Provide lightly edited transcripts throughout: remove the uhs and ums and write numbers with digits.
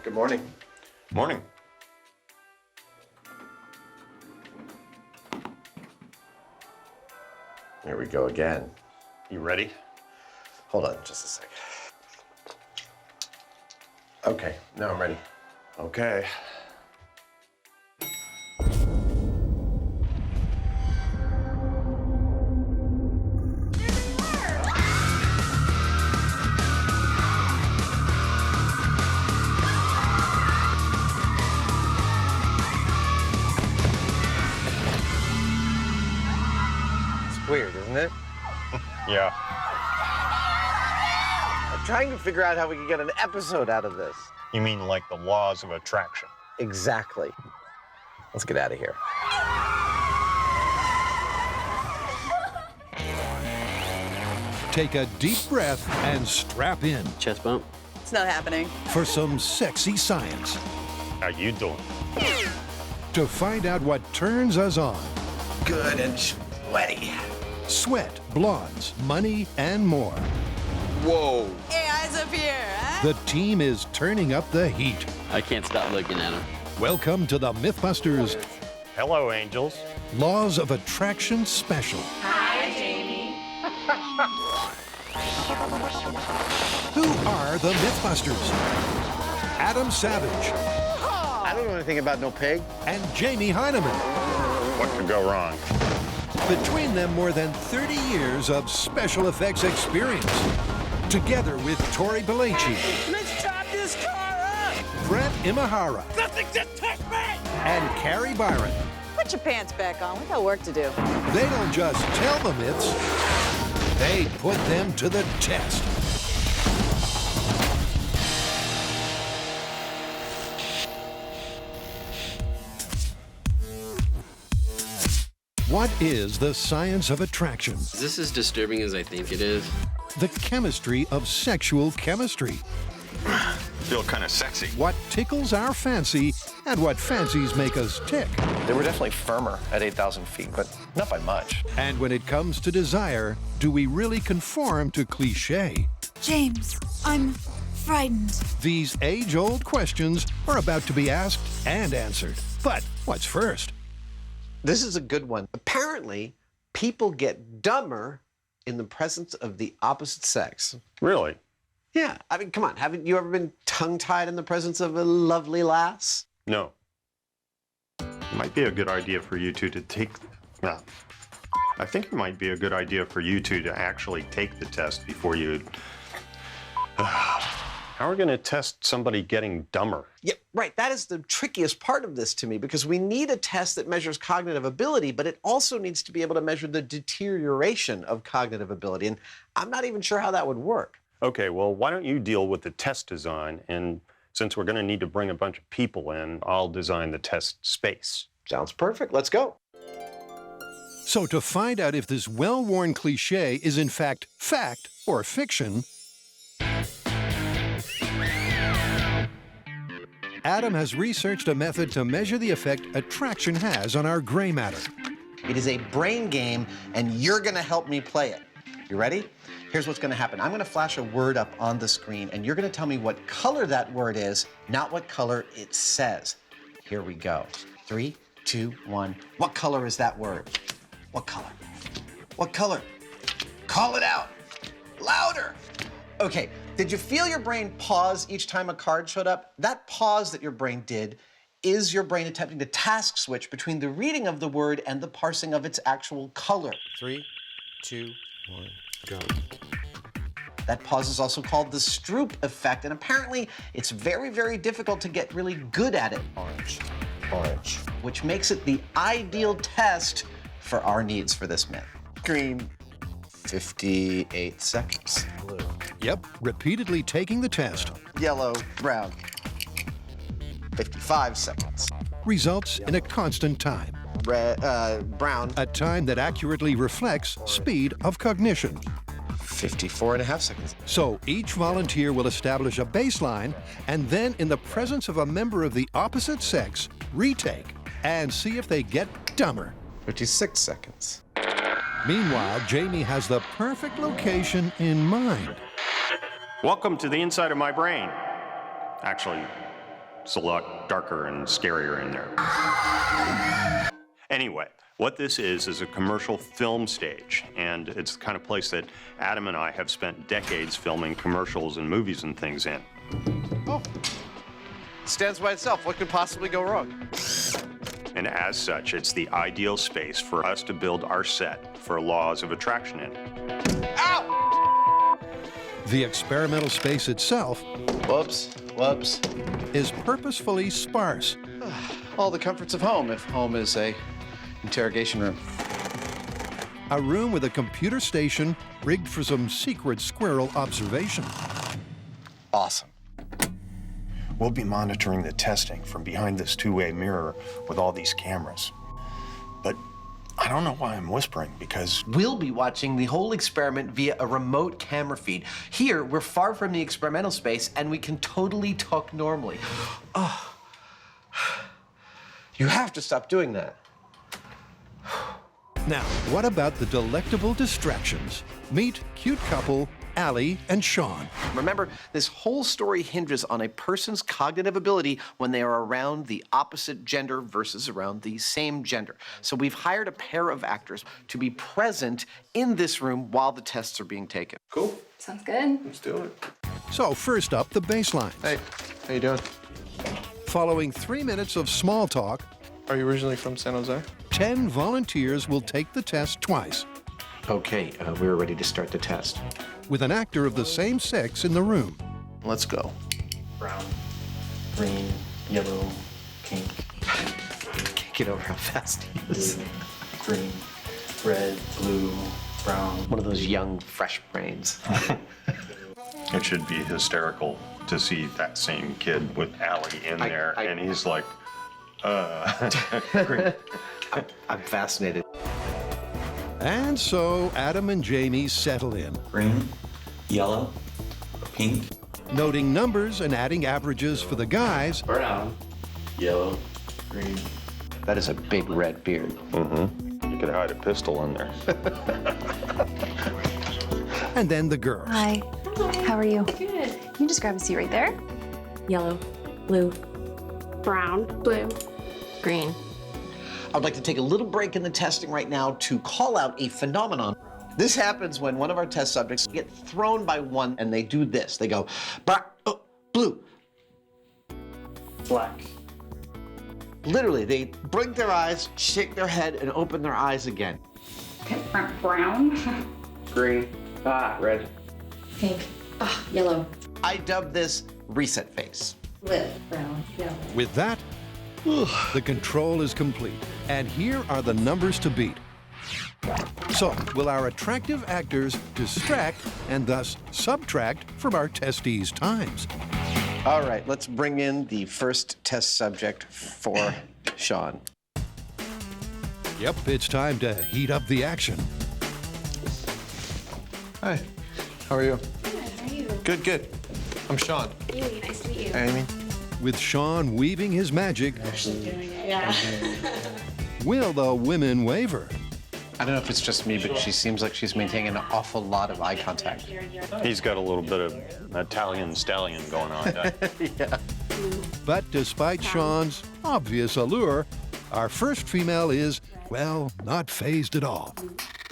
Good morning. Morning. Here we go again. You ready? Hold on just a second. Okay, now I'm ready. Okay. Weird, isn't it? Yeah. I'm trying to figure out how we can get an episode out of this. You mean like the laws of attraction? Exactly. Let's get out of here. Take a deep breath and strap in Chest bump. It's not happening. for some sexy science How you doing? to find out what turns us on. Good and sweaty. Sweat, blondes, money, and more. Whoa. Hey, eyes up here, huh? The team is turning up the heat. I can't stop looking at him. Welcome to the MythBusters Hello, angels. Laws of Attraction Special. Who are the MythBusters? Adam Savage I don't know anything about no pig. and Jamie Heineman. What could go wrong? Between them, more than 30 years of special effects experience. Together with Tori Belleci, Let's chop this car up! Brett Imahara, Nothing just touched me! and Carrie Byron. Put your pants back on. We got work to do. They don't just tell the myths, they put them to the test. What is the science of attraction? Is this as disturbing as I think it is? The chemistry of sexual chemistry. Feel kind of sexy. What tickles our fancy and what fancies make us tick. They were definitely firmer at 8,000 feet, but not by much. And when it comes to desire, do we really conform to cliché? James, I'm frightened. These age-old questions are about to be asked and answered. But what's first? This is a good one. Apparently, people get dumber in the presence of the opposite sex. Really? Yeah, I mean, come on. Haven't you ever been tongue-tied in the presence of a lovely lass? No. Might be a good idea for you two to take... Well, I think it might be a good idea for you two to actually take the test before you... How are we going to test somebody getting dumber? Yeah, right. That is the trickiest part of this to me, because we need a test that measures cognitive ability, but it also needs to be able to measure the deterioration of cognitive ability. And I'm not even sure how that would work. Okay, well, why don't you deal with the test design, and since we're going to need to bring a bunch of people in, I'll design the test space. Sounds perfect. Let's go. So to find out if this well-worn cliché is in fact fact or fiction, Adam has researched a method to measure the effect attraction has on our gray matter. It is a brain game, and you're going to help me play it. You ready? Here's what's going to happen. I'm going to flash a word up on the screen, and you're going to tell me what color that word is, not what color it says. Here we go. 3, 2, 1. What color is that word? What color? What color? Call it out. Louder. Okay, did you feel your brain pause each time a card showed up? That pause that your brain did is your brain attempting to task switch between the reading of the word and the parsing of its actual color. 3, 2, 1, go. That pause is also called the Stroop effect, and apparently it's very, very difficult to get really good at it. Orange, orange. Which makes it the ideal test for our needs for this myth. Green, 58 seconds. Blue, Yep, repeatedly taking the test yellow, brown, 55 seconds. results in a constant time, Red, brown, a time that accurately reflects speed of cognition. 54.5 seconds. So each volunteer will establish a baseline and then, in the presence of a member of the opposite sex, retake and see if they get dumber. 56 seconds. Meanwhile, Jamie has the perfect location in mind. Welcome to the inside of my brain. Actually, It's a lot darker and scarier in there. Anyway, what this is a commercial film stage, and it's the kind of place that Adam and I have spent decades filming commercials and movies and things in. Oh, stands by itself. What could possibly go wrong? And as such, it's the ideal space for us to build our set for laws of attraction in. Ow! The experimental space itself Whoops, whoops. is purposefully sparse. All the comforts of home, if home is a interrogation room. A room with a computer station rigged for some secret squirrel observation. Awesome. We'll be monitoring the testing from behind this two-way mirror with all these cameras. But I don't know why I'm whispering, because We'll be watching the whole experiment via a remote camera feed. Here, we're far from the experimental space, and we can totally talk normally. Oh. You have to stop doing that. Now, what about the delectable distractions? Meet cute couple Allie and Sean. Remember, this whole story hinges on a person's cognitive ability when they are around the opposite gender versus around the same gender. So we've hired a pair of actors to be present in this room while the tests are being taken. Cool. Sounds good. Let's do it. So first up, the baseline. Hey, how you doing? Following 3 minutes of small talk, Are you originally from San Jose? 10 volunteers will take the test twice, Okay, we're ready to start the test. with an actor of the same sex in the room. Let's go. Brown, green, yellow, pink. Can't get over how fast he is. Green, red, blue, brown. One of those young, fresh brains. it should be hysterical to see that same kid with Allie in there, and he's like, Great. I'm fascinated. And so Adam and Jamie settle in, Green, yellow, pink. noting numbers and adding averages for the guys, Brown, yellow, green. That is a big red beard. you could hide a pistol in there. and then the girls. Hi. How are you? Good. You just grab a seat right there. Yellow, blue, brown, blue, green. I'd like to take a little break in the testing right now to call out a phenomenon. This happens when one of our test subjects get thrown by one and they do this. They go, blue. Black. Literally, they blink their eyes, shake their head, and open their eyes again. Brown, Green. Red. pink, yellow, I dub this reset face. blue, brown, yellow. With that, the control is complete. And here are the numbers to beat. So, will our attractive actors distract and thus subtract from our testees' times? All right, let's bring in the first test subject for Sean. Yep, it's time to heat up the action. Hi. How are you? Good, how are you? Good, good. I'm Sean. Really nice to meet you. Amy. With Sean weaving his magic, Actually doing it, yeah. will the women waver? I don't know if it's just me, but she seems like she's maintaining an awful lot of eye contact. He's got a little bit of Italian stallion going on. Yeah. But despite Sean's obvious allure, our first female is, well, not phased at all.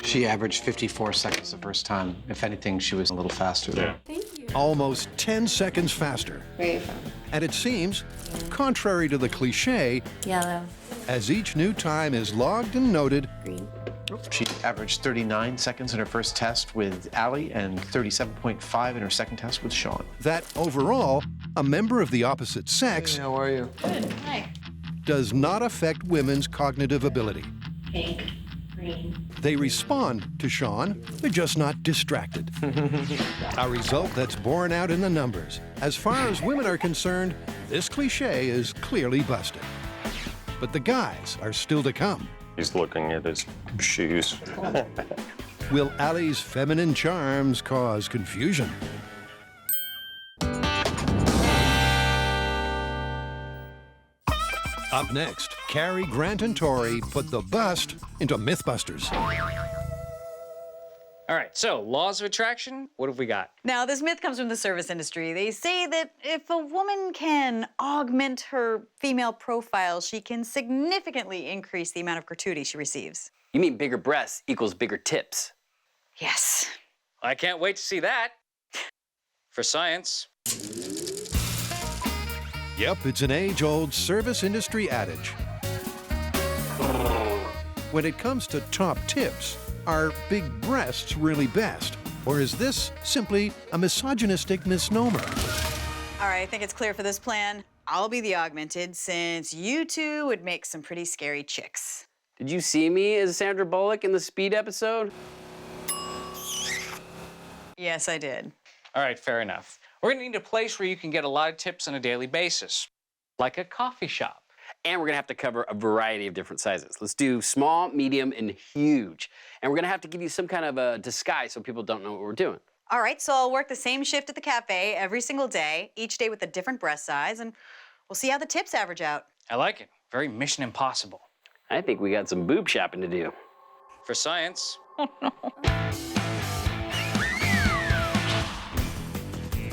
She averaged 54 seconds the first time. If anything, she was a little faster. Yeah. Thank you. Almost 10 seconds faster. Where are you from? And it seems, contrary to the cliche, Yellow. as each new time is logged and noted, Green. She averaged 39 seconds in her first test with Allie and 37.5 in her second test with Sean. that overall, a member of the opposite sex Hey, how are you? Good, hi. does not affect women's cognitive ability. Pink, green. They respond to Sean, they're just not distracted. A result that's borne out in the numbers. As far as women are concerned, this cliche is clearly busted. But the guys are still to come. He's looking at his shoes. Will Allie's feminine charms cause confusion? Up next, Cary, Grant, and Tori put the bust into MythBusters. All right, so laws of attraction, what have we got? Now, this myth comes from the service industry. They say that if a woman can augment her female profile, she can significantly increase the amount of gratuity she receives. You mean bigger breasts equals bigger tips? Yes. I can't wait to see that. For science. Yep, it's an age-old service industry adage. When it comes to top tips, are big breasts really best? Or is this simply a misogynistic misnomer? All right, I think it's clear for this plan. I'll be the augmented, since you two would make some pretty scary chicks. Did you see me as Sandra Bullock in the Speed episode? Yes, I did. All right, fair enough. We're gonna need a place where you can get a lot of tips on a daily basis, like a coffee shop. And we're gonna have to cover a variety of different sizes. Let's do small, medium, and huge. And we're gonna have to give you some kind of a disguise so people don't know what we're doing. All right, so I'll work the same shift at the cafe every single day, each day with a different breast size, and we'll see how the tips average out. I like it. Very Mission Impossible. I think we got some boob shopping to do. For science.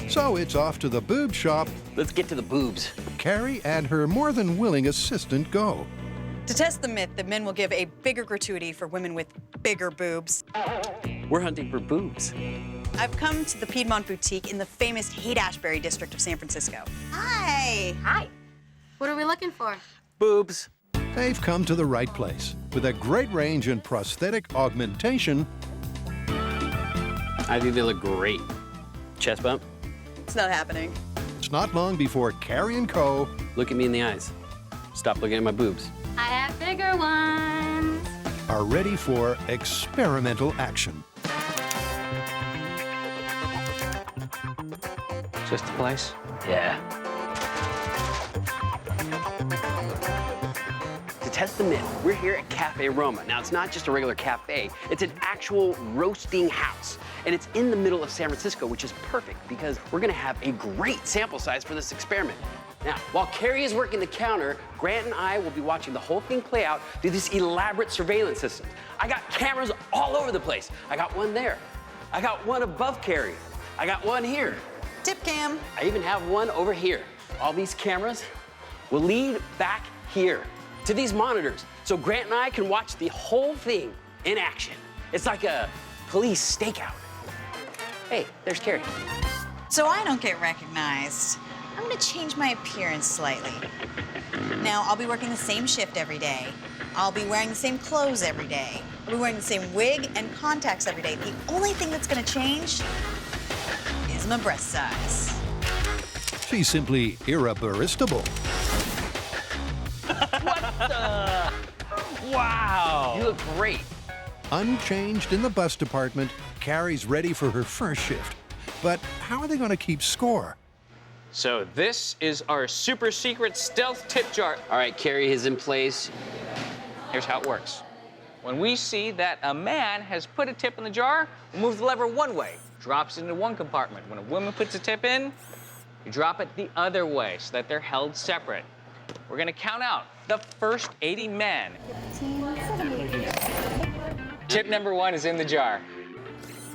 So it's off to the boob shop. Let's get to the boobs. Carrie and her more than willing assistant go. To test the myth that men will give a bigger gratuity for women with bigger boobs, We're hunting for boobs. I've come to the Piedmont Boutique in the famous Haight-Ashbury district of San Francisco. Hi. Hi. What are we looking for? Boobs. They've come to the right place. With a great range in prosthetic augmentation, I think they look great. Chest bump. It's not happening. it's not long before Carrie and Co. Look at me in the eyes. Stop looking at my boobs. I have bigger ones. are ready for experimental action. Just the place? Yeah. To test the myth, we're here at Cafe Roma. Now, it's not just a regular cafe, it's an actual roasting house. And it's in the middle of San Francisco, which is perfect because we're gonna have a great sample size for this experiment. Now, while Carrie is working the counter, Grant and I will be watching the whole thing play out through this elaborate surveillance system. I got cameras all over the place. I got one there. I got one above Carrie. I got one here. Tip cam. I even have one over here. All these cameras will lead back here to these monitors so Grant and I can watch the whole thing in action. It's like a police stakeout. Hey, there's Carrie. So I don't get recognized. I'm gonna change my appearance slightly. Now, I'll be working the same shift every day. I'll be wearing the same clothes every day. I'll be wearing the same wig and contacts every day. The only thing that's gonna change is my breast size. She's simply irresistible. Wow! You look great. Unchanged in the bus department, Carrie's ready for her first shift. But how are they going to keep score? So this is our super secret stealth tip jar. All right, Carrie is in place. Here's how it works. When we see that a man has put a tip in the jar, we'll move the lever one way, drops it into one compartment. When a woman puts a tip in, you drop it the other way so that they're held separate. We're gonna count out the first 80 men. Tip number 1 is in the jar.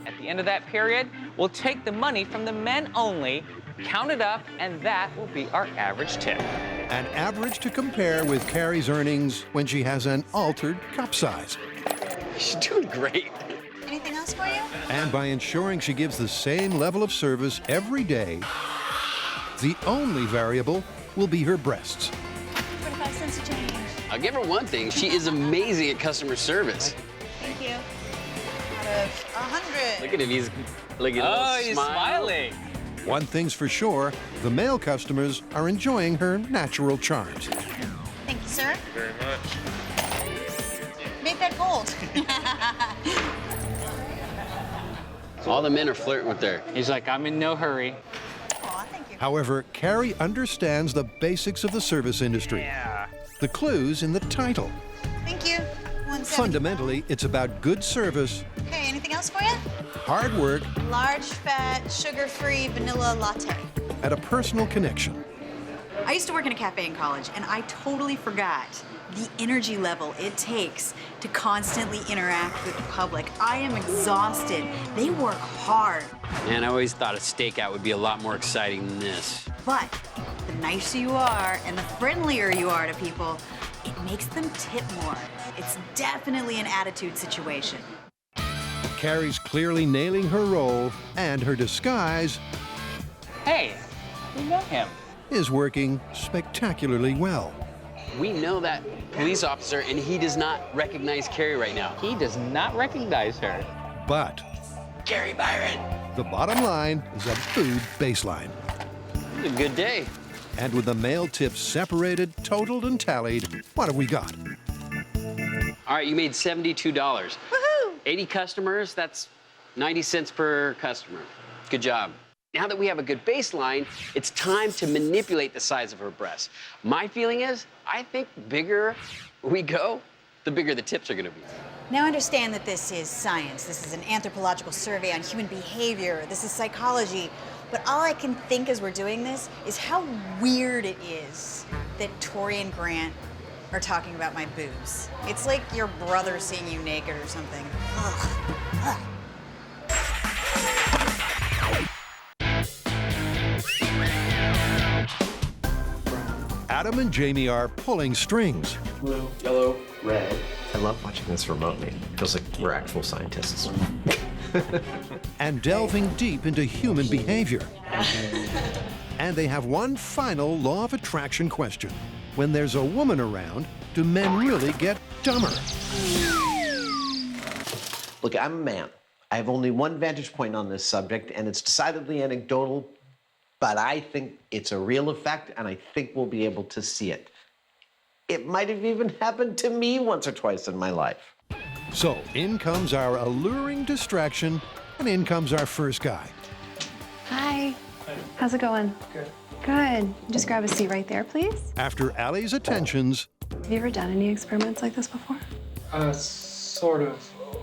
At the end of that period, we'll take the money from the men only, count it up, and that will be our average tip. An average to compare with Carrie's earnings when she has an altered cup size. She's doing great. Anything else for you? And by ensuring she gives the same level of service every day, the only variable will be her breasts. 45 cents a change. I'll give her one thing. She is amazing at customer service. Thank you. Out of 100. Look at him. He's looking at a Oh, little he's smile. smiling. One thing's for sure, the male customers are enjoying her natural charms. Thank you, sir. Very much. Make that gold. All the men are flirting with her. He's like, I'm in no hurry. Aw, thank you. However, Carrie understands the basics of the service industry. Yeah. The clue's in the title. Thank you. 170. Fundamentally, it's about good service, Okay, anything else for you? hard work, Large, fat, sugar-free vanilla latte. and a personal connection. I used to work in a cafe in college, and I totally forgot the energy level it takes to constantly interact with the public. I am exhausted. They work hard. Man, I always thought a stakeout would be a lot more exciting than this. But the nicer you are and the friendlier you are to people, it makes them tip more. It's definitely an attitude situation. Carrie's clearly nailing her role, and her disguise Hey, we know him. is working spectacularly well. We know that police officer, and he does not recognize Carrie right now. He does not recognize her. But Carrie Byron. the bottom line is a food baseline. It's a good day. And with the male tips separated, totaled, and tallied, what have we got? All right, you made $72. Woohoo! 80 customers, that's 90 cents per customer. Good job. Now that we have a good baseline, it's time to manipulate the size of her breasts. My feeling is, I think bigger we go, the bigger the tips are gonna be. Now understand that this is science. This is an anthropological survey on human behavior. This is psychology. But all I can think as we're doing this is how weird it is that Tori and Grant are talking about my boobs. It's like your brother seeing you naked or something. Ugh. Ugh. Adam and Jamie are pulling strings. Blue, yellow, red. I love watching this remotely. It feels like we're actual scientists. And delving deep into human behavior. And they have one final law of attraction question. When there's a woman around, do men really get dumber? Look, I'm a man. I have only one vantage point on this subject, and it's decidedly anecdotal, but I think it's a real effect, and I think we'll be able to see it. It might have even happened to me once or twice in my life. So in comes our alluring distraction, and in comes our first guy. Hi. How's it going? Good. Good. Just grab a seat right there, please. After Allie's attentions, Have you ever done any experiments like this before? Sort of.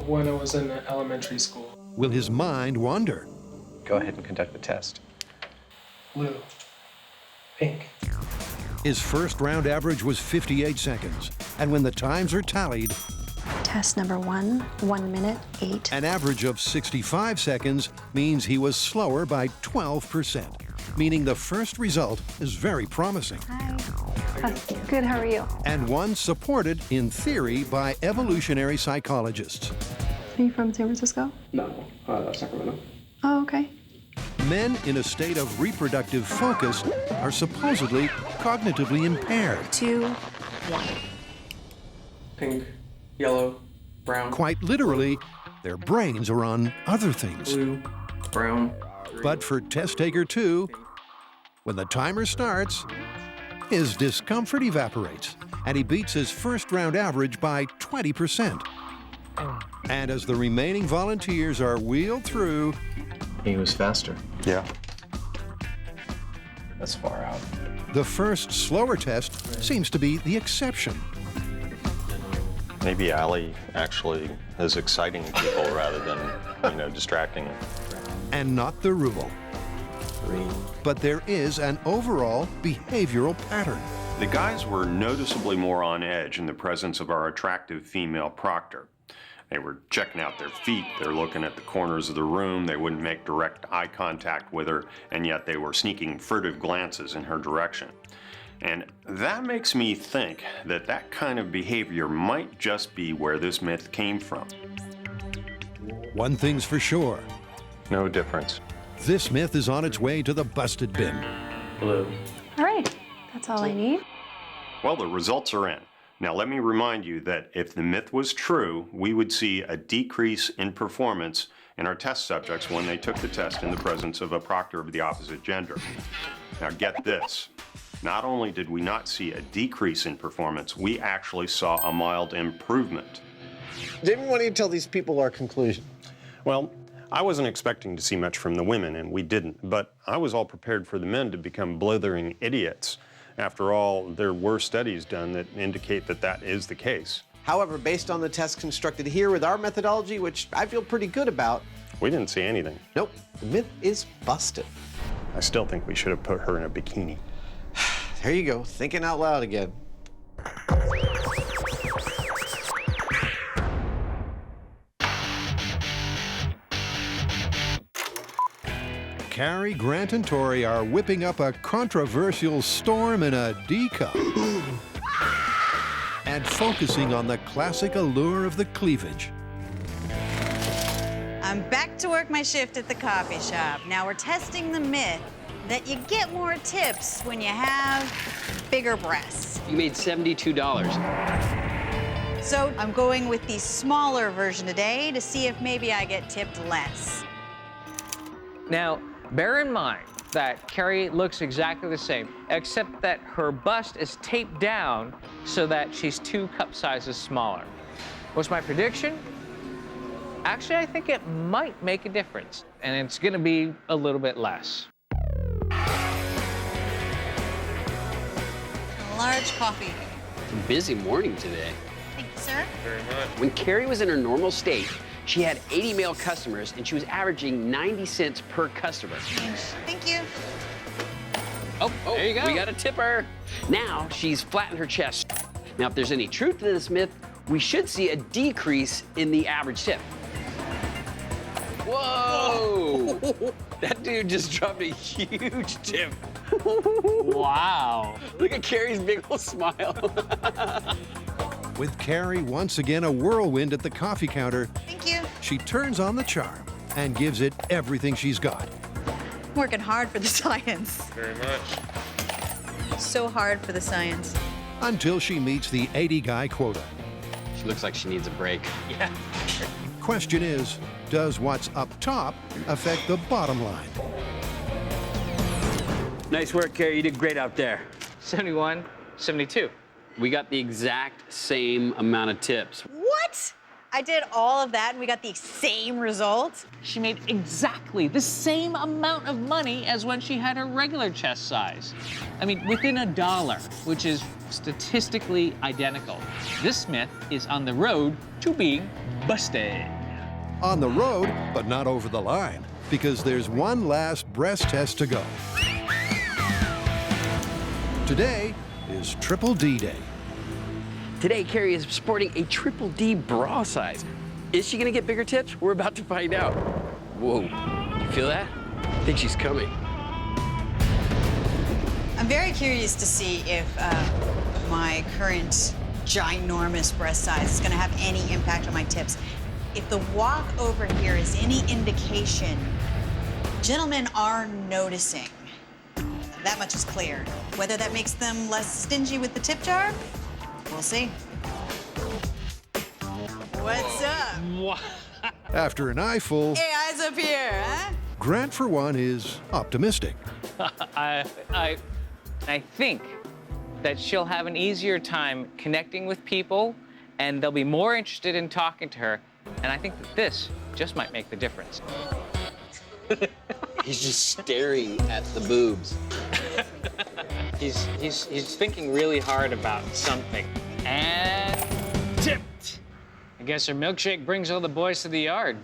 When I was in elementary school. will his mind wander? Go ahead and conduct the test. Blue. Pink. His first round average was 58 seconds, and when the times are tallied, Test number 1, 1 minute, 8. an average of 65 seconds means he was slower by 12%, meaning the first result is very promising. Hi. Good, how are you? And one supported, in theory, by evolutionary psychologists. Are you from San Francisco? No, Sacramento. Oh, okay. Men in a state of reproductive focus are supposedly cognitively impaired. 2, 1. Pink, yellow, brown. Quite literally, their brains are on other things. Blue, brown. But for test taker 2, when the timer starts, his discomfort evaporates, and he beats his first round average by 20%. And as the remaining volunteers are wheeled through, He was faster. Yeah. That's far out. the first slower test seems to be the exception. Maybe Allie actually is exciting people rather than, distracting them. And not the rule. Green. But there is an overall behavioral pattern. The guys were noticeably more on edge in the presence of our attractive female proctor. They were checking out their feet, they're looking at the corners of the room, they wouldn't make direct eye contact with her, and yet they were sneaking furtive glances in her direction. And that makes me think that that kind of behavior might just be where this myth came from. One thing's for sure, No difference. this myth is on its way to the busted bin. Blue. All right, that's all I need. Well, the results are in. Now, let me remind you that if the myth was true, we would see a decrease in performance in our test subjects when they took the test in the presence of a proctor of the opposite gender. Now, get this. Not only did we not see a decrease in performance, we actually saw a mild improvement. Jamie, why don't you tell these people our conclusion? Well, I wasn't expecting to see much from the women, and we didn't, but I was all prepared for the men to become blithering idiots. After all, there were studies done that indicate that that is the case. However, based on the test constructed here with our methodology, which I feel pretty good about, We didn't see anything. nope, the myth is busted. I still think we should have put her in a bikini. There you go, thinking out loud again. Carrie, Grant, and Tori are whipping up a controversial storm in a D-cup. And focusing on the classic allure of the cleavage. I'm back to work my shift at the coffee shop. Now we're testing the myth that you get more tips when you have bigger breasts. You made $72. So I'm going with the smaller version today to see if maybe I get tipped less. Now, bear in mind that Carrie looks exactly the same, except that her bust is taped down so that she's 2 cup sizes smaller. What's my prediction? Actually, I think it might make a difference, and it's gonna be a little bit less. A large coffee. It's a busy morning today. Thank you, sir. Very much. When Carrie was in her normal state, she had 80 male customers, and she was averaging 90 cents per customer. Thank you. Oh, there you go. We got a tipper. Now she's flattened her chest. Now, if there's any truth to this myth, we should see a decrease in the average tip. Whoa! That dude just dropped a huge tip. Wow. Look at Carrie's big old smile. With Carrie once again a whirlwind at the coffee counter, Thank you. she turns on the charm and gives it everything she's got. Working hard for the science. Very much. So hard for the science. Until she meets the 80 guy quota. She looks like she needs a break. Yeah. Question is, does what's up top affect the bottom line? Nice work, Carrie. You did great out there. 71, 72. We got the exact same amount of tips. What? I did all of that and we got the same result? She made exactly the same amount of money as when she had her regular chest size. I mean, within $1, which is statistically identical. This myth is on the road to being busted. On the road, but not over the line, because there's one last breast test to go. Today is Triple D Day. Today, Carrie is sporting a Triple D bra size. Is she gonna get bigger tips? We're about to find out. Whoa, you feel that? I think she's coming. I'm very curious to see if my current ginormous breast size is gonna have any impact on my tips. If the walk over here is any indication, gentlemen are noticing. That much is clear. Whether that makes them less stingy with the tip jar, we'll see. What's up? After an eyeful, Hey, eyes up here, huh? Grant, for one, is optimistic. I think that she'll have an easier time connecting with people, and they'll be more interested in talking to her. And I think that this just might make the difference. He's just staring at the boobs. He's thinking really hard about something. And tipped. I guess her milkshake brings all the boys to the yard.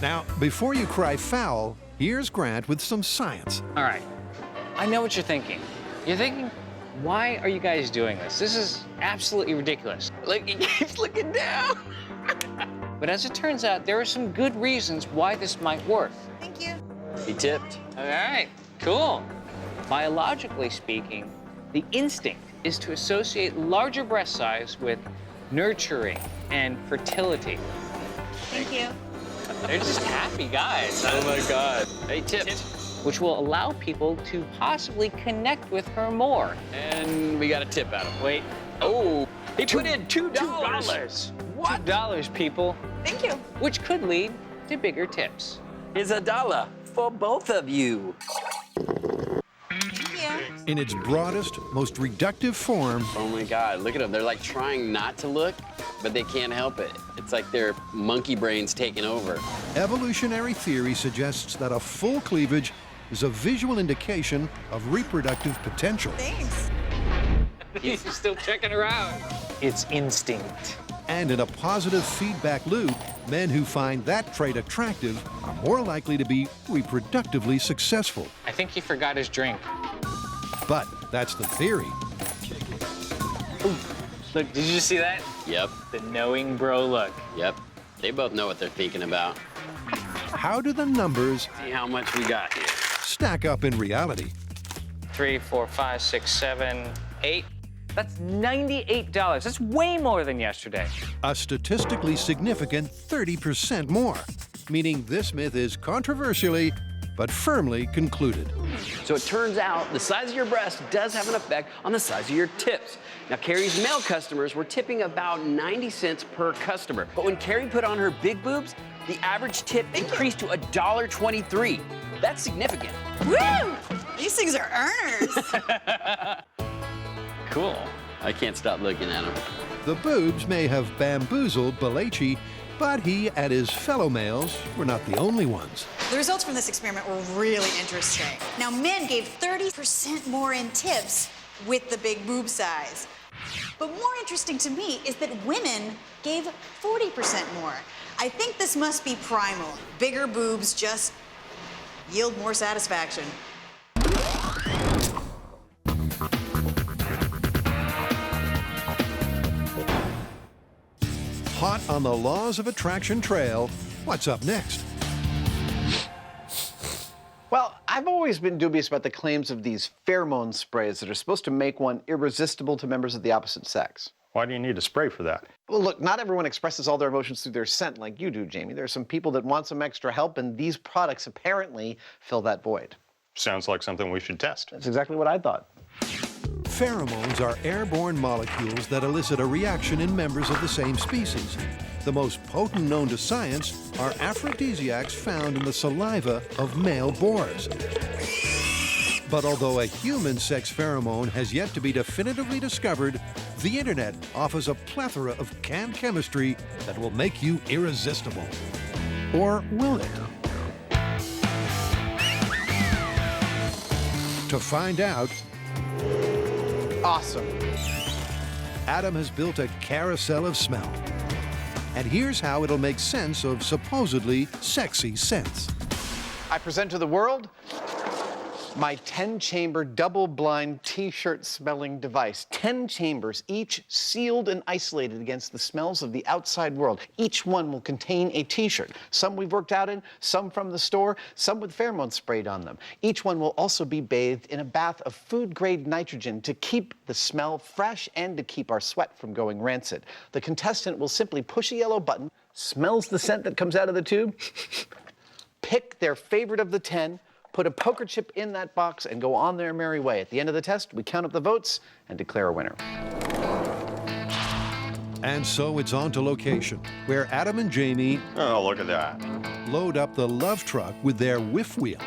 Now, before you cry foul, here's Grant with some science. All right, I know what you're thinking. You're thinking, why are you guys doing this? This is absolutely ridiculous. Like, he keeps looking down. But as it turns out, there are some good reasons why this might work. Thank you. He tipped. All right, cool. Biologically speaking, the instinct is to associate larger breast size with nurturing and fertility. Thank you. They're just happy guys. Oh my God. They tipped. Which will allow people to possibly connect with her more. And we got a tip out of him. Wait. Oh, he put in $2. What? $2, people. Thank you. Which could lead to bigger tips. Is $1 for both of you. Thank you. In its broadest, most reductive form, Oh my God, look at them. They're like trying not to look, but they can't help it. It's like their monkey brain's taking over. evolutionary theory suggests that a full cleavage is a visual indication of reproductive potential. Thanks. He's still checking her out. It's instinct. And in a positive feedback loop, men who find that trait attractive are more likely to be reproductively successful. I think he forgot his drink. But that's the theory. Ooh. Look, did you just see that? Yep. The knowing bro look. Yep. They both know what they're thinking about. How do the numbers See how much we got here. stack up in reality? 3, 4, 5, 6, 7, 8. That's $98. That's way more than yesterday. A statistically significant 30% more, meaning this myth is controversially but firmly concluded. So it turns out the size of your breast does have an effect on the size of your tips. Now, Carrie's male customers were tipping about 90 cents per customer. But when Carrie put on her big boobs, the average tip increased to $1.23. That's significant. Woo! These things are earners. Cool. I can't stop looking at them. The boobs may have bamboozled Balachi, but he and his fellow males were not the only ones. The results from this experiment were really interesting. Now, men gave 30% more in tips with the big boob size. But more interesting to me is that women gave 40% more. I think this must be primal. Bigger boobs just yield more satisfaction. Hot on the laws of attraction trail, what's up next? Well, I've always been dubious about the claims of these pheromone sprays that are supposed to make one irresistible to members of the opposite sex. Why do you need a spray for that? Well, look, not everyone expresses all their emotions through their scent like you do, Jamie. There are some people that want some extra help, and these products apparently fill that void. Sounds like something we should test. That's exactly what I thought. Pheromones are airborne molecules that elicit a reaction in members of the same species. The most potent known to science are aphrodisiacs found in the saliva of male boars. But although a human sex pheromone has yet to be definitively discovered, the internet offers a plethora of canned chemistry that will make you irresistible. Or will it? To find out, Awesome. Adam has built a carousel of smell. And here's how it'll make sense of supposedly sexy scents. I present to the world my 10-chamber double-blind T-shirt smelling device. 10 chambers, each sealed and isolated against the smells of the outside world. Each one will contain a T-shirt. Some we've worked out in, some from the store, some with pheromones sprayed on them. Each one will also be bathed in a bath of food-grade nitrogen to keep the smell fresh and to keep our sweat from going rancid. The contestant will simply push a yellow button, smells the scent that comes out of the tube, pick their favorite of the 10, put a poker chip in that box, and go on their merry way. At the end of the test, we count up the votes and declare a winner. And so it's on to location, where Adam and Jamie Oh, look at that. load up the love truck with their whiff wheel.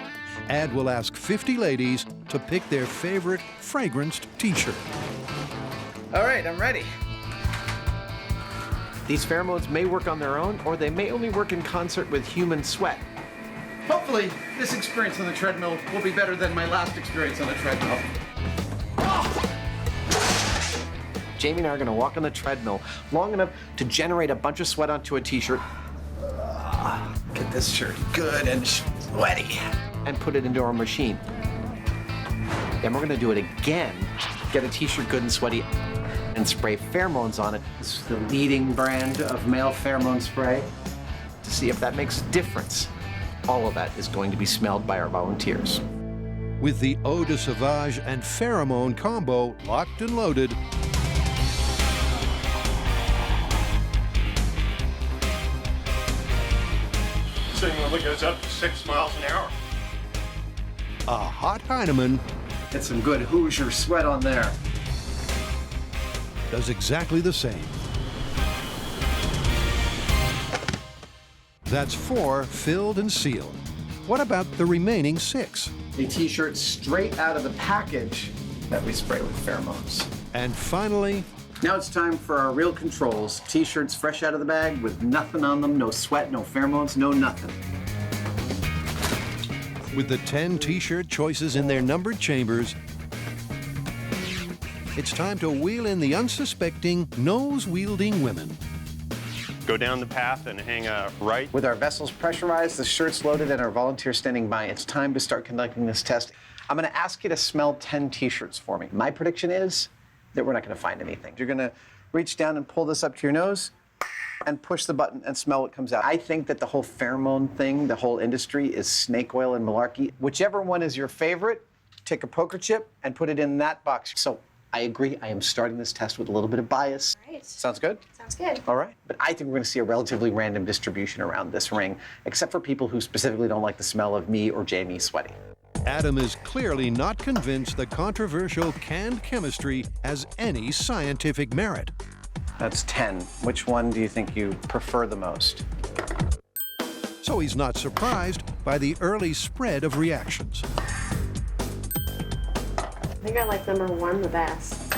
And we'll ask 50 ladies to pick their favorite fragranced T-shirt. All right, I'm ready. These pheromones may work on their own, or they may only work in concert with human sweat. Hopefully, this experience on the treadmill will be better than my last experience on the treadmill. Oh! Jamie and I are gonna walk on the treadmill long enough to generate a bunch of sweat onto a T-shirt. Get this shirt good and sweaty. And put it into our machine. Then we're gonna do it again, get a T-shirt good and sweaty, and spray pheromones on it. This is the leading brand of male pheromone spray, to see if that makes a difference. All of that is going to be smelled by our volunteers. With the eau de sauvage and pheromone combo locked and loaded, This thing only goes up to 6 miles an hour. a hot Heinemann Get some good Hoosier sweat on there. does exactly the same. That's 4 filled and sealed. What about the remaining 6? A T-shirt straight out of the package that we spray with pheromones. And finally, now it's time for our real controls. T-shirts fresh out of the bag with nothing on them, no sweat, no pheromones, no nothing. with the 10 T-shirt choices in their numbered chambers, it's time to wheel in the unsuspecting, nose-wielding women. Go down the path and hang a right. With our vessels pressurized, the shirts loaded, and our volunteers standing by, it's time to start conducting this test. I'm gonna ask you to smell 10 t-shirts for me. My prediction is that we're not gonna find anything. You're gonna reach down and pull this up to your nose and push the button and smell what comes out. I think that the whole pheromone thing, the whole industry, is snake oil and malarkey. Whichever one is your favorite, take a poker chip and put it in that box. So I agree, I am starting this test with a little bit of bias. Right. Sounds good? Sounds good. All right. But I think we're gonna see a relatively random distribution around this ring, except for people who specifically don't like the smell of me or Jamie sweating. Adam is clearly not convinced the controversial canned chemistry has any scientific merit. That's 10. Which one do you think you prefer the most? So he's not surprised by the early spread of reactions. I think I like number 1 the best.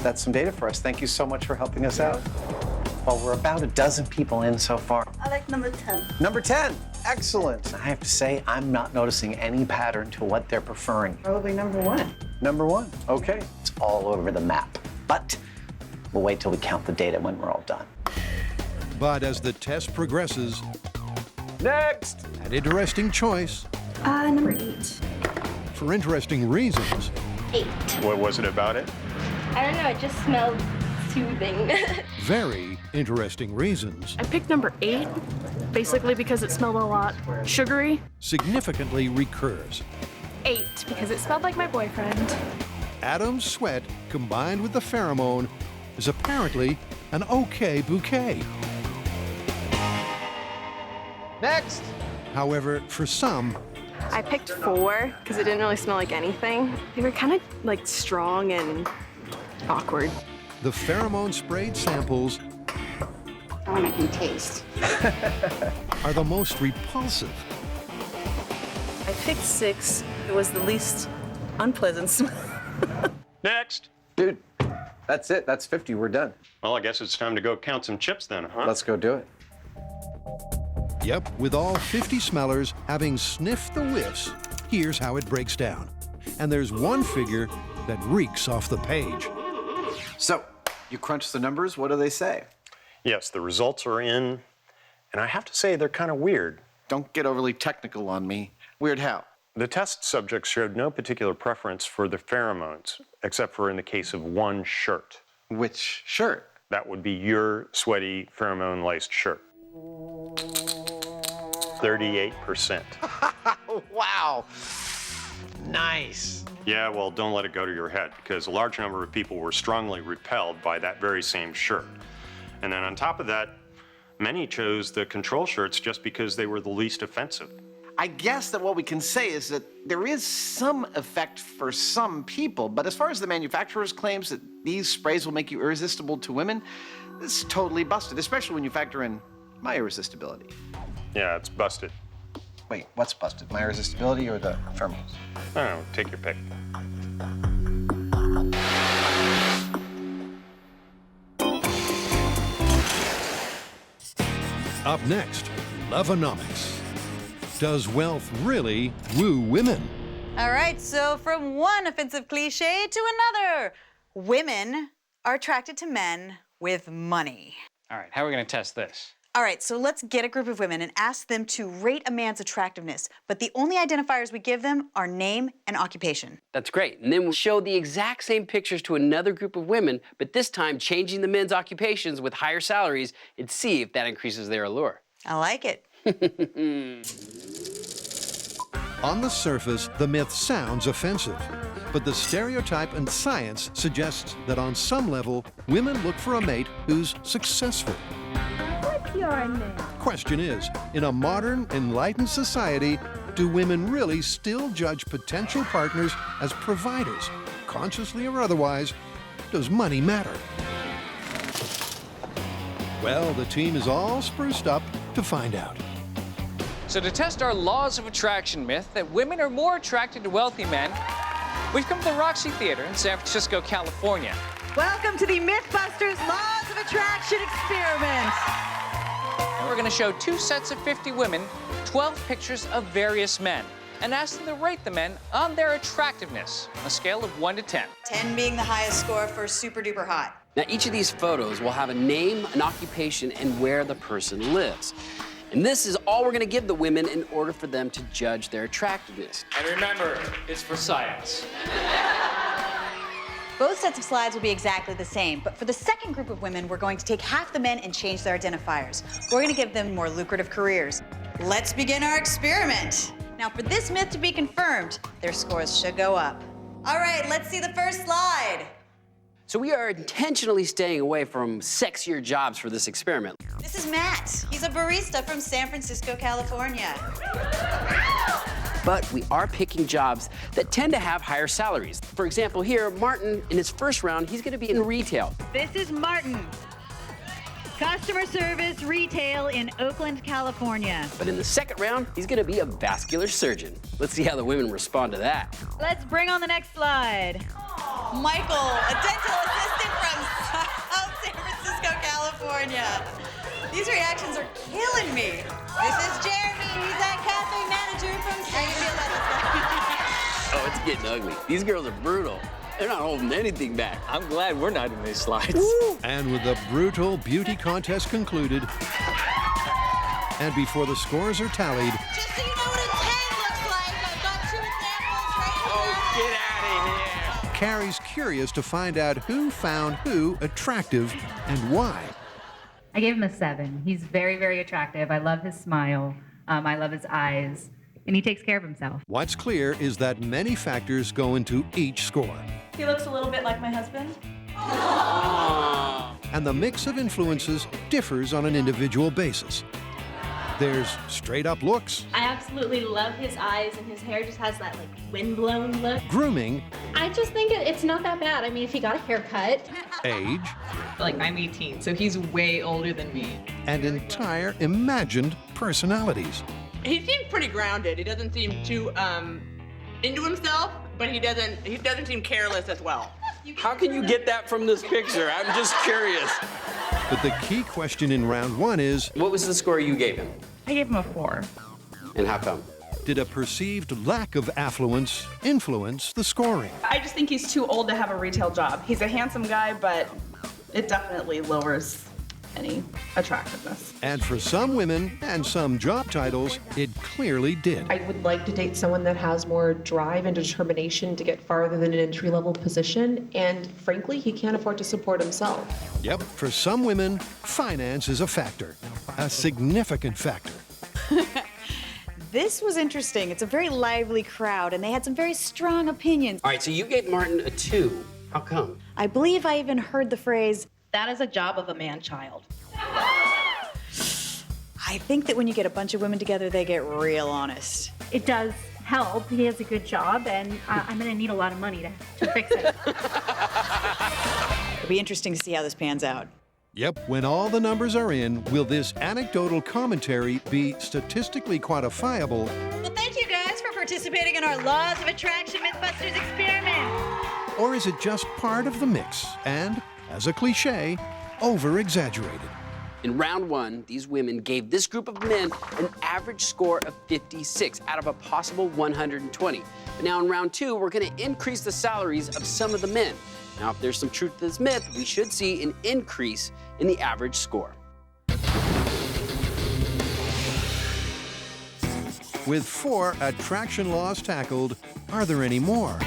That's some data for us. Thank you so much for helping us out. Well, we're about a dozen people in so far. I like number 10. Number 10, excellent. I have to say, I'm not noticing any pattern to what they're preferring. Probably number 1. Number 1, okay. It's all over the map, but we'll wait till we count the data when we're all done. But as the test progresses, next! An interesting choice. Number 8. For interesting reasons. 8. What was it about it? I don't know, it just smelled soothing. Very interesting reasons. I picked number 8, basically because it smelled a lot sugary. Significantly recurs. 8, because it smelled like my boyfriend. Adam's sweat, combined with the pheromone, is apparently an okay bouquet. Next! However, for some, I picked 4 because it didn't really smell like anything. They were kind of like strong and awkward. the pheromone sprayed samples I want to taste. are the most repulsive. I picked 6. It was the least unpleasant smell. Next. Dude, that's it. That's 50. We're done. Well, I guess it's time to go count some chips then, huh? Let's go do it. Yep, with all 50 smellers having sniffed the whiffs, here's how it breaks down. And there's one figure that reeks off the page. So, you crunch the numbers, what do they say? Yes, the results are in, and I have to say they're kind of weird. Don't get overly technical on me. Weird how? The test subjects showed no particular preference for the pheromones, except for in the case of one shirt. Which shirt? That would be your sweaty, pheromone-laced shirt. 38%. Wow. Nice. Yeah, well, don't let it go to your head, because a large number of people were strongly repelled by that very same shirt. And then on top of that, many chose the control shirts just because they were the least offensive. I guess that what we can say is that there is some effect for some people, but as far as the manufacturer's claims that these sprays will make you irresistible to women, this is totally busted, especially when you factor in my irresistibility. Yeah, it's busted. Wait, what's busted? My irresistibility or the pheromones? I don't know, take your pick. Up next, Loveonomics. Does wealth really woo women? All right, so from one offensive cliche to another, women are attracted to men with money. All right, how are we gonna test this? All right, so let's get a group of women and ask them to rate a man's attractiveness, but the only identifiers we give them are name and occupation. That's great. And then we'll show the exact same pictures to another group of women, but this time changing the men's occupations with higher salaries and see if that increases their allure. I like it. On the surface, the myth sounds offensive, but the stereotype and science suggests that on some level, women look for a mate who's successful. What's your name? Question is, in a modern, enlightened society, do women really still judge potential partners as providers? Consciously or otherwise, does money matter? Well, the team is all spruced up to find out. So to test our laws of attraction myth that women are more attracted to wealthy men, we've come to the Roxy Theater in San Francisco, California. Welcome to the MythBusters Laws of Attraction Experiment. And we're going to show 2 sets of 50 women 12 pictures of various men and ask them to rate the men on their attractiveness on a scale of 1 to 10. 10 being the highest score for super duper hot. Now, each of these photos will have a name, an occupation, and where the person lives. And this is all we're gonna give the women in order for them to judge their attractiveness. And remember, it's for science. Both sets of slides will be exactly the same, but for the second group of women, we're going to take half the men and change their identifiers. We're going to give them more lucrative careers. Let's begin our experiment. Now, for this myth to be confirmed, their scores should go up. All right, let's see the first slide. So we are intentionally staying away from sexier jobs for this experiment. This is Matt. He's a barista from San Francisco, California. But we are picking jobs that tend to have higher salaries. For example, here, Martin, in his first round, he's gonna be in retail. This is Martin. Customer service retail in Oakland, California. But in the second round, he's gonna be a vascular surgeon. Let's see how the women respond to that. Let's bring on the next slide. Michael, a dental assistant from South San Francisco, California. These reactions are killing me. This is Jeremy. He's that cafe manager from Oh, it's getting ugly. These girls are brutal. They're not holding anything back. I'm glad we're not in these slides. Woo. And with the brutal beauty contest concluded, and before the scores are tallied, Just so you know what a 10 looks like, I've got 2 examples right here. Get out of here. Carrie's curious to find out who found who attractive and why. I gave him a 7. He's very, very attractive. I love his smile. I love his eyes. And he takes care of himself. What's clear is that many factors go into each score. He looks a little bit like my husband. And the mix of influences differs on an individual basis. There's straight-up looks, I absolutely love his eyes, and his hair just has that like windblown look. grooming, I just think it's not that bad. I mean, if he got a haircut. age, Like, I'm 18, so he's way older than me. and entire imagined personalities. He seems pretty grounded. He doesn't seem too into himself, but he doesn't seem careless as well. How can you get that from this picture? I'm just curious. But the key question in round 1 is, What was the score you gave him? I gave him a 4. And how come? did a perceived lack of affluence influence the scoring? I just think he's too old to have a retail job. He's a handsome guy, but it definitely lowers any attractiveness. And for some women and some job titles, it clearly did. I would like to date someone that has more drive and determination to get farther than an entry-level position, and frankly, he can't afford to support himself. Yep, for some women, finance is a factor, a significant factor. This was interesting. It's a very lively crowd, and they had some very strong opinions. All right, so you gave Martin a 2. How come? I believe I even heard the phrase, "That is a job of a man-child." I think that when you get a bunch of women together, they get real honest. It does help. He has a good job, and I'm going to need a lot of money to fix it. It'll be interesting to see how this pans out. Yep, when all the numbers are in, will this anecdotal commentary be statistically quantifiable? Well, thank you guys for participating in our Laws of Attraction MythBusters experiment. Or is it just part of the mix and, as a cliche, over-exaggerated? In round 1, these women gave this group of men an average score of 56 out of a possible 120. But now in round 2, we're going to increase the salaries of some of the men. Now, if there's some truth to this myth, we should see an increase in the average score. With 4 attraction laws tackled, are there any more?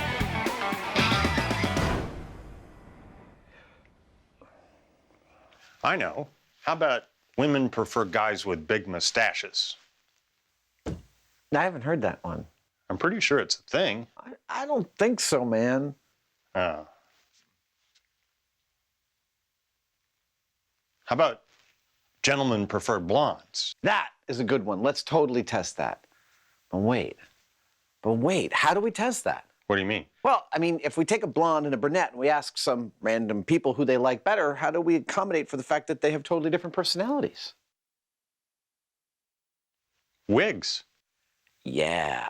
I know. How about women prefer guys with big mustaches? I haven't heard that one. I'm pretty sure it's a thing. I don't think so, man. Oh. How about gentlemen prefer blondes? That is a good one. Let's totally test that. But wait, how do we test that? What do you mean? Well, I mean, if we take a blonde and a brunette and we ask some random people who they like better, how do we accommodate for the fact that they have totally different personalities? Wigs. Yeah.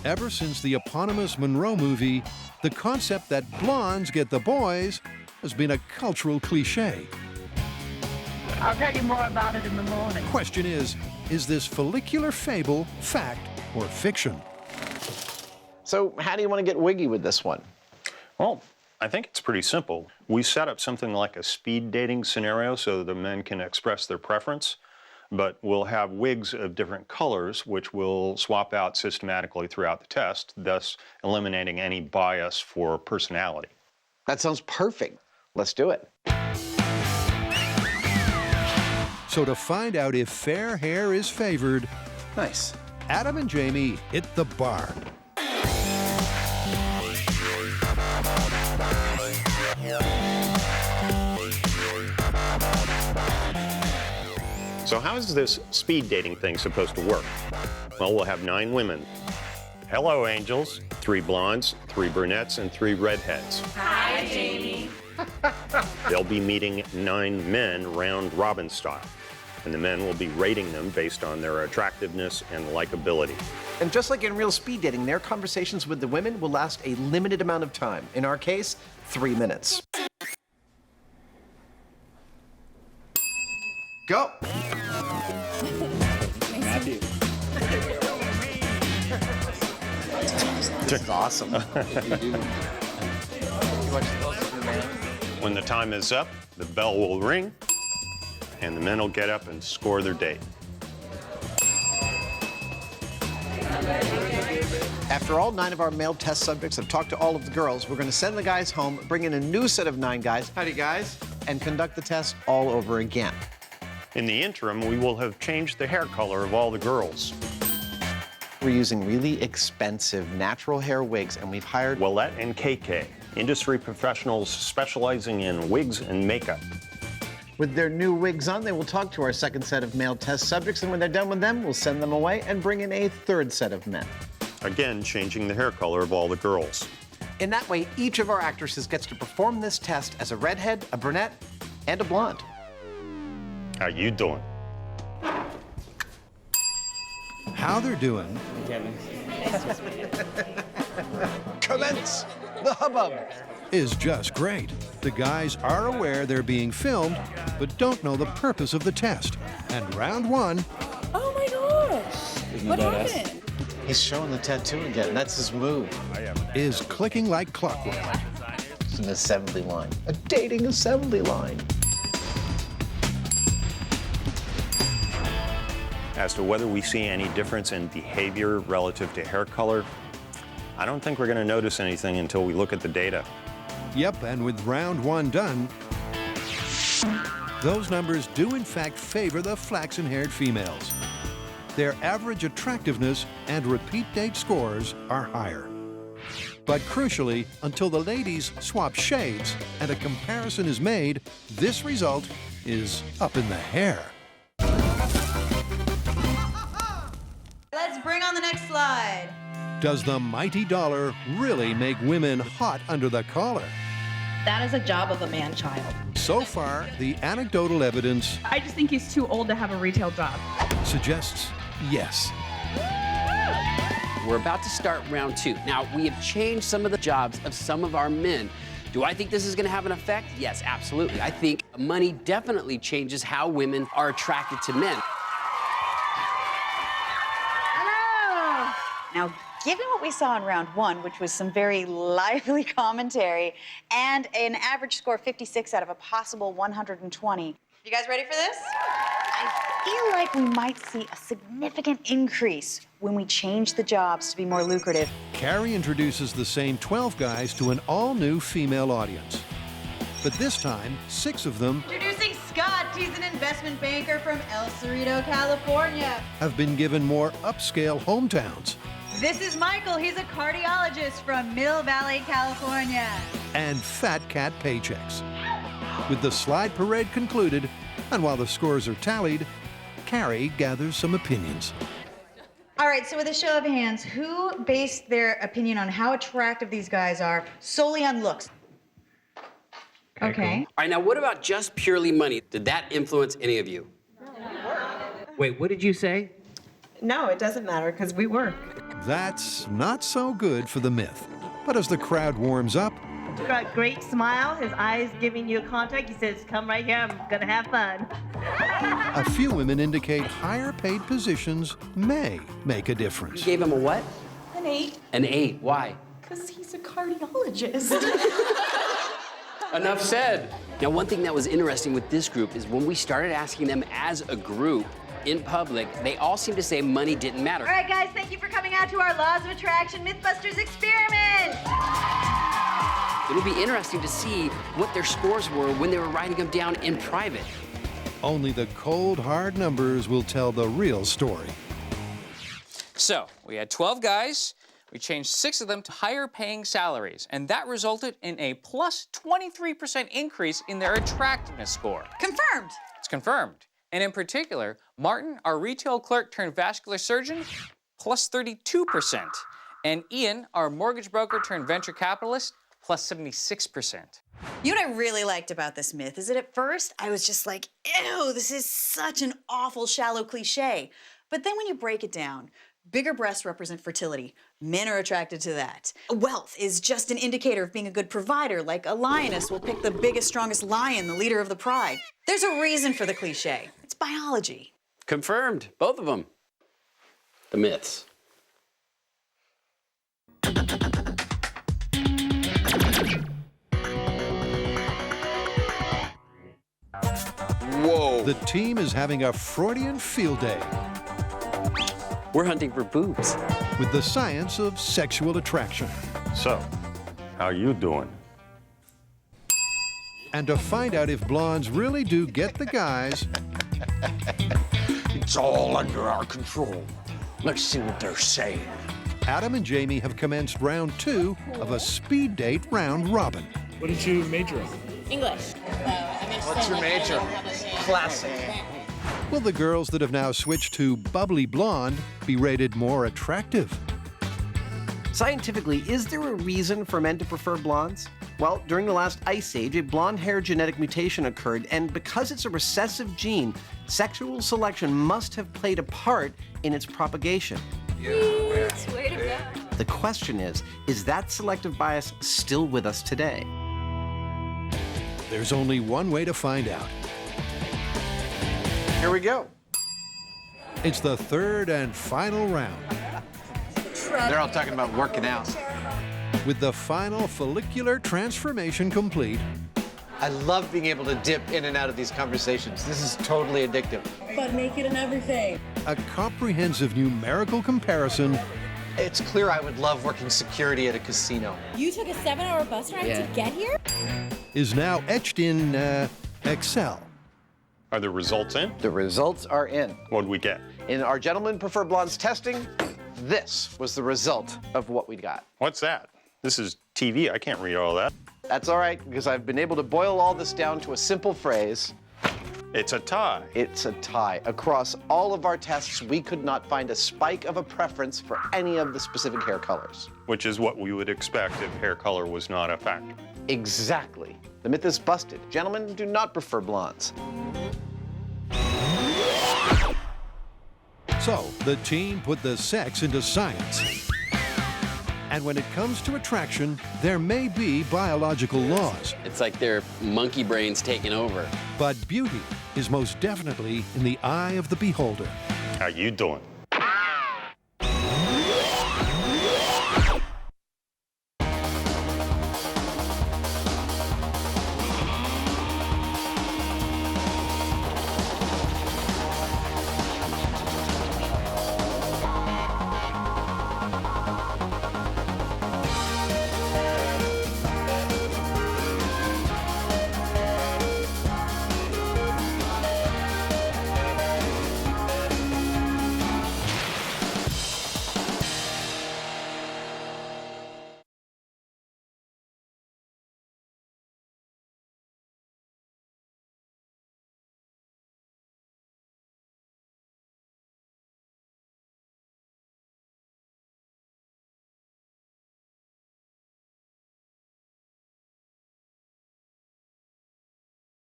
Ever since the eponymous Monroe movie, the concept that blondes get the boys has been a cultural cliche. I'll tell you more about it in the morning. Question is this follicular fable fact or fiction? So how do you want to get wiggy with this one? Well, I think it's pretty simple. We set up something like a speed dating scenario so the men can express their preference, but we'll have wigs of different colors which will swap out systematically throughout the test, thus eliminating any bias for personality. That sounds perfect. Let's do it. So to find out if fair hair is favored, nice. Adam and Jamie hit the bar. So how is this speed dating thing supposed to work? Well, we'll have 9 women. Hello, angels. 3 blondes, 3 brunettes, and 3 redheads. Hi, Jamie. They'll be meeting 9 men round robin style, and the men will be rating them based on their attractiveness and likability. And just like in real speed dating, their conversations with the women will last a limited amount of time. In our case, 3 minutes. Go. Matthew. This is awesome. When the time is up, the bell will ring, and the men will get up and score their date. After all 9 of our male test subjects have talked to all of the girls, we're going to send the guys home, bring in a new set of 9 guys, howdy guys, and conduct the test all over again. In the interim, we will have changed the hair color of all the girls. We're using really expensive natural hair wigs, and we've hired Willette and KK, industry professionals specializing in wigs and makeup. With their new wigs on, they will talk to our second set of male test subjects, and when they're done with them, we'll send them away and bring in a third set of men. Again, changing the hair color of all the girls. In that way, each of our actresses gets to perform this test as a redhead, a brunette, and a blonde. How you doing? How they're doing Commence the hubbub is just great. The guys are aware they're being filmed, but don't know the purpose of the test. And round 1 Oh my gosh! What happened? He's showing the tattoo again. That's his move. is clicking like clockwork. It's an assembly line. A dating assembly line. As to whether we see any difference in behavior relative to hair color, I don't think we're going to notice anything until we look at the data. Yep, and with round 1 done, those numbers do in fact favor the flaxen-haired females. Their average attractiveness and repeat date scores are higher. But crucially, until the ladies swap shades and a comparison is made, this result is up in the hair. Let's bring on the next slide. Does the mighty dollar really make women hot under the collar? That is a job of a man-child. So far, the anecdotal evidence I just think he's too old to have a retail job. suggests yes. We're about to start round 2. Now, we have changed some of the jobs of some of our men. Do I think this is going to have an effect? Yes, absolutely. I think money definitely changes how women are attracted to men. Hello. Now, given what we saw in round 1, which was some very lively commentary and an average score of 56 out of a possible 120, you guys ready for this? I feel like we might see a significant increase when we change the jobs to be more lucrative. Carrie introduces the same 12 guys to an all-new female audience. But this time, 6 of them Introducing Scott. He's an investment banker from El Cerrito, California. have been given more upscale hometowns. This is Michael. He's a cardiologist from Mill Valley, California. And fat cat paychecks. With the slide parade concluded, and while the scores are tallied, Carrie gathers some opinions. All right, so with a show of hands, who based their opinion on how attractive these guys are solely on looks? Okay. All right, now what about just purely money? Did that influence any of you? Wait, what did you say? No, it doesn't matter because we work. That's not so good for the myth. But as the crowd warms up, Got great smile, his eyes giving you contact. He says, come right here, I'm gonna have fun. a few women indicate higher paid positions may make a difference. You gave him a what? An 8. An 8. Why? Because he's a cardiologist. Enough said. Now, one thing that was interesting with this group is when we started asking them as a group in public, they all seemed to say money didn't matter. All right, guys, thank you for coming out to our Laws of Attraction MythBusters experiment. It'll be interesting to see what their scores were when they were writing them down in private. Only the cold, hard numbers will tell the real story. So, we had 12 guys. We changed 6 of them to higher paying salaries, and that resulted in a plus 23% increase in their attractiveness score. Confirmed. It's confirmed. And in particular, Martin, our retail clerk turned vascular surgeon, plus 32%. And Ian, our mortgage broker turned venture capitalist, plus 76%. You know what I really liked about this myth is that at first I was just like, ew, this is such an awful, shallow cliche. But then when you break it down, bigger breasts represent fertility. Men are attracted to that. Wealth is just an indicator of being a good provider, like a lioness will pick the biggest, strongest lion, the leader of the pride. There's a reason for the cliche. It's biology. Confirmed, both of them. The myths. Whoa. The team is having a Freudian field day. We're hunting for boobs. With the science of sexual attraction. So, how you doing? And to find out if blondes really do get the guys. It's all under our control. Let's see what they're saying. Adam and Jamie have commenced round 2 of a speed date round robin. What did you major in? English. What's your major? Classic. Will the girls that have now switched to bubbly blonde be rated more attractive? Scientifically, is there a reason for men to prefer blondes? Well, during the last ice age, a blonde hair genetic mutation occurred, and because it's a recessive gene, sexual selection must have played a part in its propagation. Way to go. The question is that selective bias still with us today? There's only one way to find out. Here we go. It's the third and final round. They're all talking about working out. With the final follicular transformation complete. I love being able to dip in and out of these conversations. This is totally addictive. But naked and everything. A comprehensive numerical comparison. It's clear I would love working security at a casino. You took a 7-hour bus ride to get here? Is now etched in Excel. Are the results in? The results are in. What'd we get? In our Gentlemen Prefer Blondes testing, this was the result of what we got. What's that? This is TV. I can't read all that. That's all right, because I've been able to boil all this down to a simple phrase. It's a tie. It's a tie. Across all of our tests, we could not find a spike of a preference for any of the specific hair colors. Which is what we would expect if hair color was not a factor. Exactly. The myth is busted. Gentlemen do not prefer blondes. So, the team put the sex into science. And when it comes to attraction, there may be biological laws. It's like their monkey brains taking over. But beauty is most definitely in the eye of the beholder. How you doing?